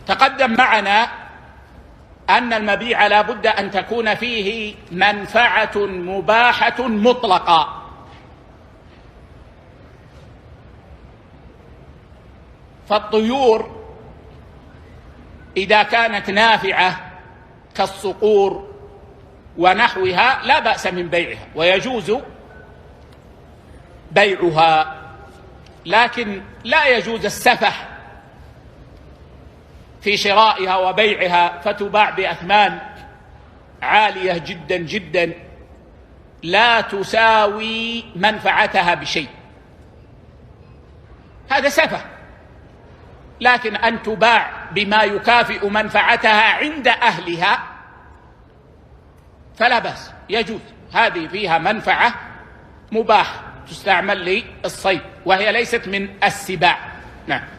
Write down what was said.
تقدم معنا أن المبيع لا بد أن تكون فيه منفعة مباحة مطلقة، فالطيور إذا كانت نافعة كالصقور ونحوها لا بأس من بيعها ويجوز بيعها، لكن لا يجوز السفح في شرائها وبيعها فتباع بأثمان عالية جدا جدا لا تساوي منفعتها بشيء، هذا سفح. لكن أن تباع بما يكافئ منفعتها عند أهلها فلا بأس، يجوز. هذه فيها منفعة مباحة تستعمل للصيد وهي ليست من السباع. نعم.